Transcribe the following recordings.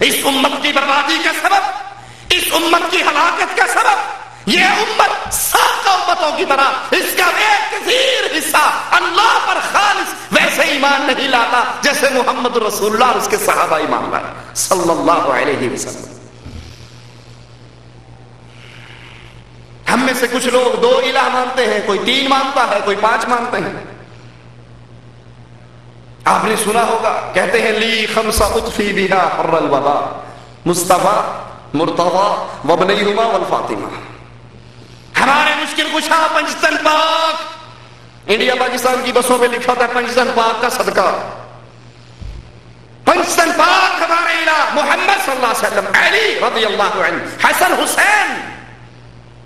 اس امت کی بربادی کا سبب، اس امت کی ہلاکت کا سبب یہ امت سابقہ امتوں کی طرح اس کا ایک کثیر حصہ اللہ پر خالص ویسے ایمان نہیں لاتا جیسے محمد رسول اللہ اور اس کے صحابہ ایمان لائے صلی اللہ علیہ وسلم۔ ہم میں سے کچھ لوگ 2 الہ مانتے ہیں، کوئی 3 مانتا ہے، کوئی 5 مانتے ہیں۔ آپ نے سنا ہوگا کہتے ہیں لی خمسہ اطفی بہا حر الوبا مصطفیٰ مرتضیٰ وابنیہما والفاطمہ۔ ہمارے مشکل کشا پنجتن پاک، انڈیا پاکستان کی بسوں پہ لکھا تھا پنجتن پاک کا صدقہ۔ پنجتن پاک ہمارے الہ محمد صلی اللہ علیہ وسلم، علی رضی اللہ عنہ، حسن حسین،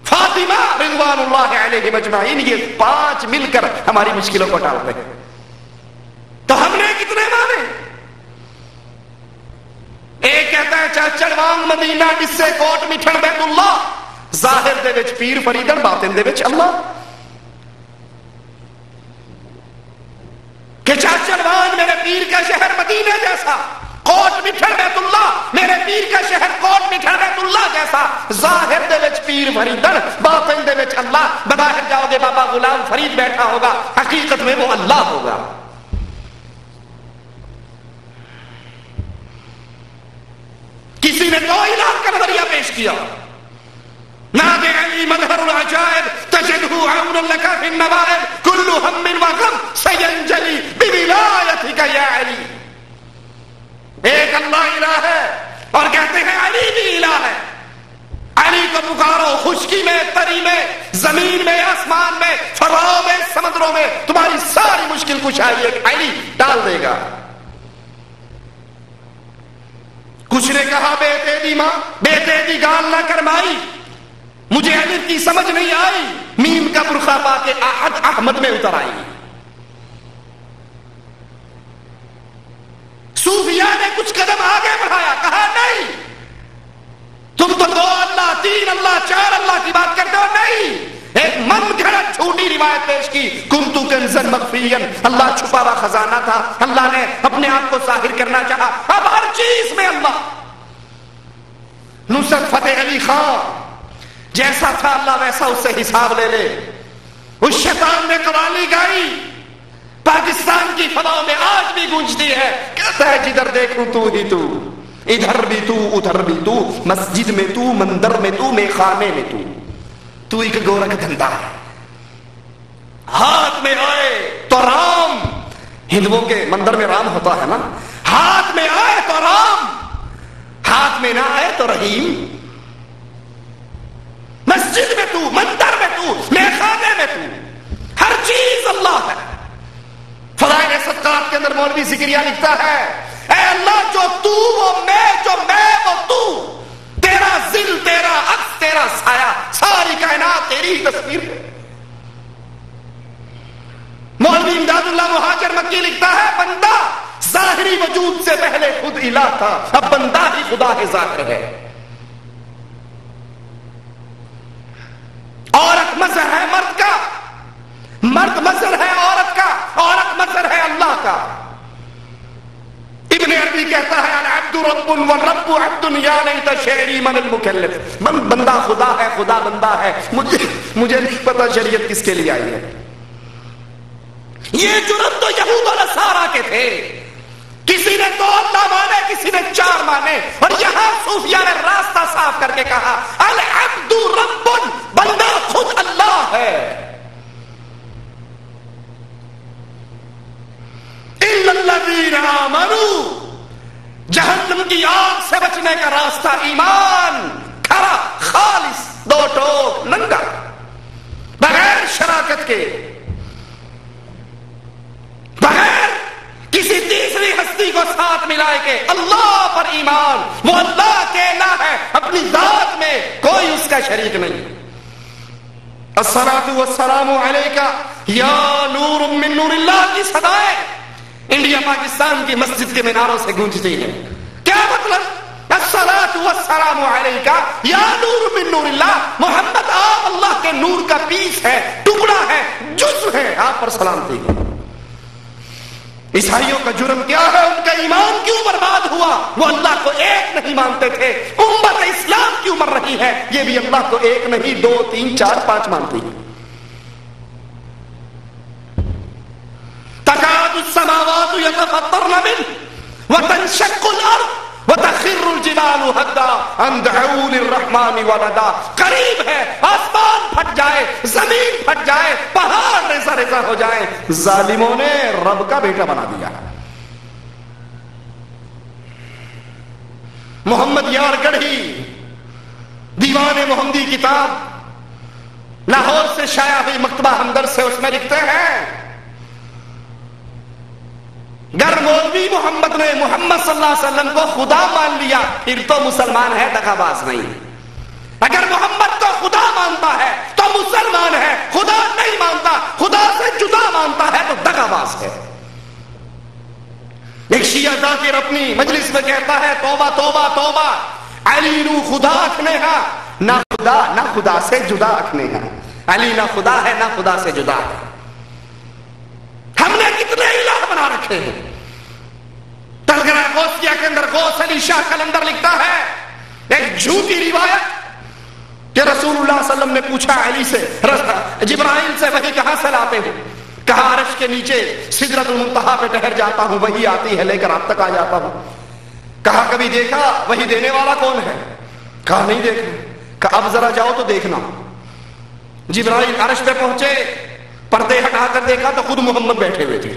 فاطمہ رضوان اللہ علیہم اجمعین، یہ 5 مل کر ہماری مشکلوں کو ٹالتے ہیں۔ تو ہم نے کتنے مانے؟ ایک کہتا ہے چاچڑ وانگ مدینہ کسے کوٹ مٹھن بیت اللہ، ظاہر دے وچ پیر فریدن، باطن دے وچ اللہ۔ کہ چاچڑ وانگ میرے پیر کا شہر مدینہ جیسا، کوٹ مٹھن بیت اللہ میرے پیر کا شہر کوٹ مٹھن بیت اللہ جیسا، ظاہر دے وچ پیر فریدن، باطن دے وچ اللہ۔ بظاہر جاؤ گے بابا غلام فرید بیٹھا ہوگا، حقیقت میں وہ اللہ ہوگا۔ کسی نے 2 الہ کا نظریہ پیش کیا، نادِ علی مظہر العجائب تجدہ عون لک فی النوائب کل ہم وغم سینجلی بولایتک یا علی۔ ایک اللہ الہ ہے اور کہتے ہیں علی بھی الہ ہے۔ علی کو پکارو، خشکی میں، تری میں، زمین میں، آسمان میں، فضاؤں میں، سمندروں میں، تمہاری ساری مشکل کشائی ایک علی ڈال دے گا۔ کچھ نے کہا بے تیری ماں بے تیری گال نہ کرمائی، مجھے الف کی سمجھ نہیں آئی، میم کا برقع پا کے احد احمد میں اتر آئی۔ صوفیاء نے کچھ قدم آگے بڑھایا، کہا نہیں تم تو 2 اللہ 3 اللہ 4 اللہ کی بات کرتے ہو، نہیں، ایک من گھڑت جھوٹی روایت پیش کی، کنتو کنزا مخفیا، اللہ چھپا ہوا خزانہ تھا، اللہ نے اپنے آپ کو ظاہر کرنا چاہا، اب ہر چیز میں اللہ۔ نصرت فتح علی خان جیسا تھا اللہ ویسا اس سے حساب لے لے۔ اس شیطان نے قوالی گائی، پاکستان کی فضاؤں میں آج بھی گونجتی ہے، کہتا ہے جدھر دیکھوں تو ہی تو، ادھر بھی تو ادھر بھی تو، مسجد میں تو، مندر میں تو، میخانے میں تو ایک گورکھ دھندا ہے۔ ہاتھ میں آئے تو رام، ہندوؤں کے مندر میں رام ہوتا ہے نا، ہاتھ میں آئے تو رام، ہاتھ میں نہ آئے تو رحیم۔ مسجد میں تو، مندر میں تو، میخانے میں تو، ہر چیز اللہ ہے۔ فضائل صدقات کے اندر مولوی ذکریہ لکھتا ہے، اے اللہ جو تو وہ میں، جو میں وہ تو، تیرا ذل تیرا عکس تیرا سایہ، ساری کائنات تیری ہی تصویر ہے۔ مولوی امداد اللہ مہاجر مکی لکھتا ہے، بندہ ظاہری وجود سے پہلے خود الہ تھا، اب بندہ ہی خدا کے ظاہر ہے۔ عورت مظہر ہے مرد کا، مرد مظہر ہے عورت کا، عورت مظہر ہے اللہ کا۔ ابن عربی کہتا ہے العبد رب والرب عبد یا لیت شعری من المکلف، بندہ خدا ہے، خدا بندہ ہے، مجھے نہیں پتا شریعت کس کے لیے آئی ہے۔ یہ جرم تو یہود و نصارہ کے تھے، کسی نے 2 اللہ مانے، کسی نے 4 مانے، اور یہاں صوفیاء نے راستہ صاف کر کے کہا العبد رب، بندہ خود اللہ ہے۔ الا الذین آمنوا، جہنم کی آگ سے بچنے کا راستہ ایمان، کھڑا خالص 2 ٹوک ننگا، بغیر شراکت کے، بغیر کسی تیسری ہستی کو ساتھ ملائے کے، اللہ پر ایمان، وہ اللہ کے الہ ہے، اپنی ذات میں کوئی اس کا شریک نہیں۔ الصلاۃ والسلام علیک یا نور من نور اللہ کی صدائیں انڈیا پاکستان کی مسجد کے میناروں سے گونجتی ہے۔ کیا مطلب؟ الصلاۃ والسلام علیک یا نور من نور اللہ، محمد آپ اللہ کے نور کا پیس ہے، ٹکڑا ہے، جزو ہے، آپ پر سلامتی ہے۔ عیسائیوں کا جرم کیا ہے؟ ان کا ایمان کیوں برباد ہوا؟ وہ اللہ کو ایک نہیں مانتے تھے، امت اسلام کی عمر رہی ہے، یہ بھی اللہ کو ایک نہیں 2 3 4 5 مانتی ہے۔ تکاد السماوات یتفطرن منہ وتنشق الارض وتخر الجبال هدا ان دعوا للرحمن ولدا، قریب ہے آسمان پھٹ جائے، زمین پھٹ جائے، پہاڑ ریزہ ریزہ ہو جائے، ظالموں نے رب کا بیٹا بنا دیا۔ محمد یار گڑھی دیوان محمدی کتاب لاہور سے شائع ہوئی، مکتبہ ہمدرد سے، اس میں لکھتے ہیں گر مولوی محمد نے محمد صلی اللہ علیہ وسلم کو خدا مان لیا پھر تو مسلمان ہے، دغا باز نہیں۔ اگر محمد کو خدا مانتا ہے تو مسلمان ہے، خدا نہیں مانتا، خدا سے جدا مانتا ہے تو دغا باز ہے۔ ایک شیعہ ذاکر اپنی مجلس میں کہتا ہے توبہ توبہ توبہ، علی نو خدا اکھنے ہاں، نہ خدا سے جدا اکھنے ہاں، علی نہ خدا ہے نہ خدا سے جدا ہے۔ ہم نے کتنے الہ بنا رکھے ہیں۔ تذکرہ غوثیہ کے اندر غوث علی شاہ قلندر لکھتا ہے ایک جھوٹی روایت کہ رسول اللہ صلی اللہ علیہ وسلم نے پوچھا علی سے، جبرائیل سے وحی کہاں سے لاتے ہو؟ کہا عرش کے نیچے سدرۃ المنتہا پہ ٹھہر جاتا ہوں، وہی آتی ہے لے کر آپ تک آ جاتا ہوں۔ کہا کبھی دیکھا وہی دینے والا کون ہے؟ کہا نہیں دیکھا۔ کہا اب ذرا جاؤ تو دیکھنا۔ جبرائیل عرش پہ پہنچے، پردے ہٹا کر دیکھا تو خود محمد بیٹھے ہوئے تھے۔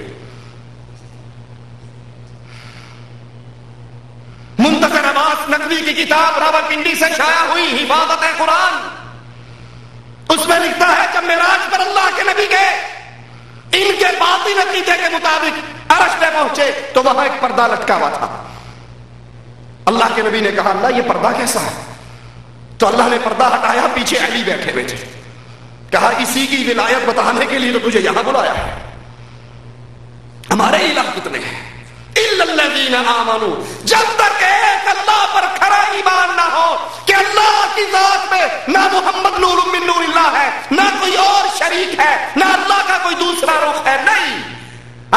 منتظر عباس نقوی کی کتاب راولپنڈی سے شائع ہوئی حفاظت قرآن، اس میں لکھتا ہے جب معراج پر اللہ کے نبی گئے، ان کے باطنی عقیدے کے مطابق عرش پہ پہنچے تو وہاں ایک پردہ لٹکا ہوا تھا۔ اللہ کے نبی نے کہا اللہ یہ پردہ کیسا ہے؟ تو اللہ نے پردہ ہٹایا، پیچھے علی بیٹھے ہوئے تھے۔ کہا اسی کی ولایت بتانے کے لیے تو تجھے یہاں بلایا ہے۔ ہمارے الہ کتنے ہیں؟ الا الذین آمنوا، جب تک ایک اللہ پر کھرا ایمان نہ ہو کہ اللہ کی ذات میں نہ محمد نور من نور اللہ ہے، نہ کوئی اور شریک ہے، نہ اللہ کا کوئی دوسرا رخ ہے، نہیں،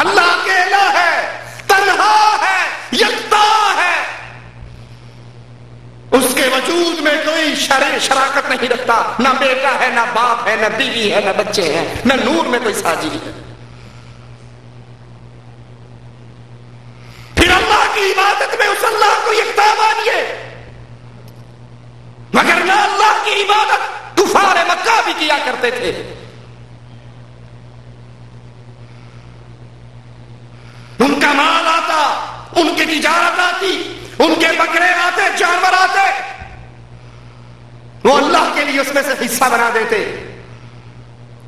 اللہ اکیلا ہے، تنہا ہے، یکتا ہے، اس کے وجود میں کوئی شراکت نہیں رکھتا، نہ بیٹا ہے، نہ باپ ہے، نہ بیوی ہے، نہ بچے ہیں، نہ نور میں کوئی ساجی ہے۔ پھر اللہ کی عبادت میں اس اللہ کو یکتا مانیے، مگر نہ اللہ کی عبادت کفار مکہ بھی کیا کرتے تھے۔ ان کا مال آتا، ان کی تجارت آتی، ان کے بکرے آتے، جانور آتے، وہ اللہ کے لیے اس میں سے حصہ بنا دیتے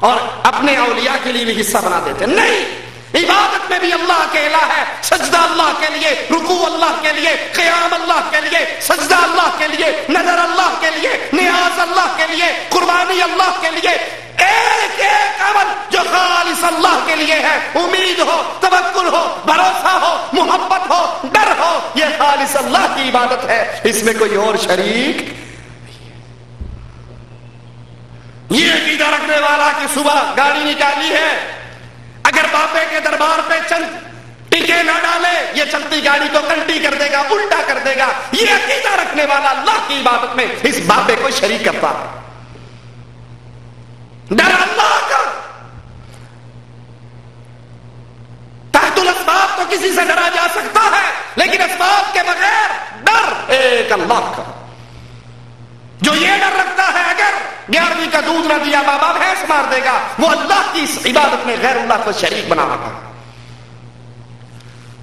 اور اپنے اولیاء کے لیے بھی حصہ بنا دیتے۔ نہیں، عبادت میں بھی اللہ اکیلا ہے، سجدہ اللہ کے لیے، رکوع اللہ کے لیے، قیام اللہ کے لیے، سجدہ اللہ کے لیے، نظر اللہ کے لیے، نیاز اللہ کے لیے، قربانی اللہ کے لیے، ایک ایک عمل جو خالص اللہ کے لیے ہے، امید ہو، توکل ہو، بھروسہ ہو، محبت ہو، ڈر ہو، یہ خالص اللہ کی عبادت ہے، اس میں کوئی اور شریک۔ یہ عقیدہ رکھنے والا کہ صبح گاڑی نکالی ہے، اگر بابے کے دربار پہ چند ٹکے نہ ڈالے یہ چلتی گاڑی کو الٹی کر دے گا، الٹا کر دے گا، یہ عقیدہ رکھنے والا اللہ کی عبادت میں اس بابے کو شریک کرتا ہے۔ ڈر اللہ کا، تحت الاسباب تو کسی سے ڈرا جا سکتا ہے، لیکن اسباب کے بغیر ڈر ایک اللہ کا۔ جو یہ ڈر رکھتا ہے اگر 11ویں کا دودھ نہ دیا بابا بھینس مار دے گا، وہ اللہ کی اس عبادت میں غیر اللہ کو شریک بنا رہا ہے۔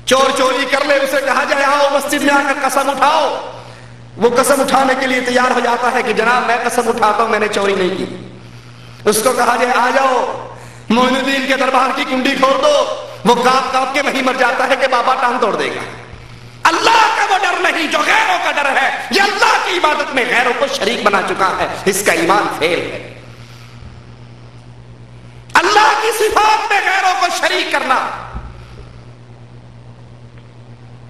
چور چوری کر لے، اسے کہا جائے آؤ مسجد میں آ کر قسم اٹھاؤ، وہ قسم اٹھانے کے لیے تیار ہو جاتا ہے کہ جناب میں قسم اٹھاتا ہوں میں نے چوری نہیں کی۔ اس کو کہا جائے آ جاؤ معین الدین کے دربار کی کنڈی کھول دو، وہ کاپ کاپ کے وہیں مر جاتا ہے کہ بابا ٹانگ توڑ دے گا۔ اللہ کا وہ ڈر نہیں جو غیروں کا ڈر ہے، یہ اللہ کی عبادت میں غیروں کو شریک بنا چکا ہے، اس کا ایمان فیل ہے۔ اللہ کی صفات میں غیروں کو شریک کرنا،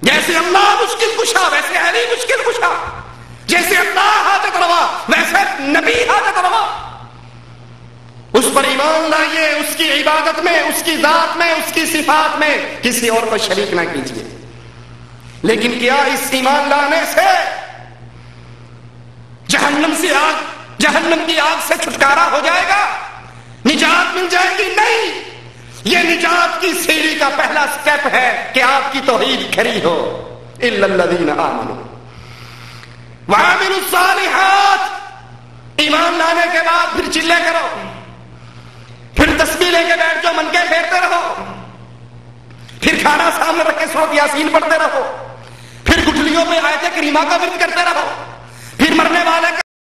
جیسے اللہ مشکل کشا ویسے علی مشکل کشا، جیسے اللہ حاجت روا ویسے نبی حاجت روا، اس پر ایمان لائیے، اس کی عبادت میں، اس کی ذات میں، اس کی صفات میں کسی اور کو شریک نہ کیجیے۔ لیکن کیا اس ایمان لانے سے جہنم سے آگ، جہنم کی آگ سے چھٹکارا ہو جائے گا، نجات مل جائے گی؟ نہیں، یہ نجات کی سیڑھی کا پہلا سٹیپ ہے کہ آپ کی توحید کھری ہو، الا الذین آمنوا وعملوا الصالحات۔ ایمان لانے کے بعد پھر چلے کرو، پھر تسبیح لے کے بیٹھ جاؤ، منکے پھیرتے رہو، پھر کھانا سامنے رکھ کے سورۃ یاسین پڑھتے رہو، پھر گٹھلیوں میں آیت کریمہ کا ورد کرتے رہو، پھر مرنے والے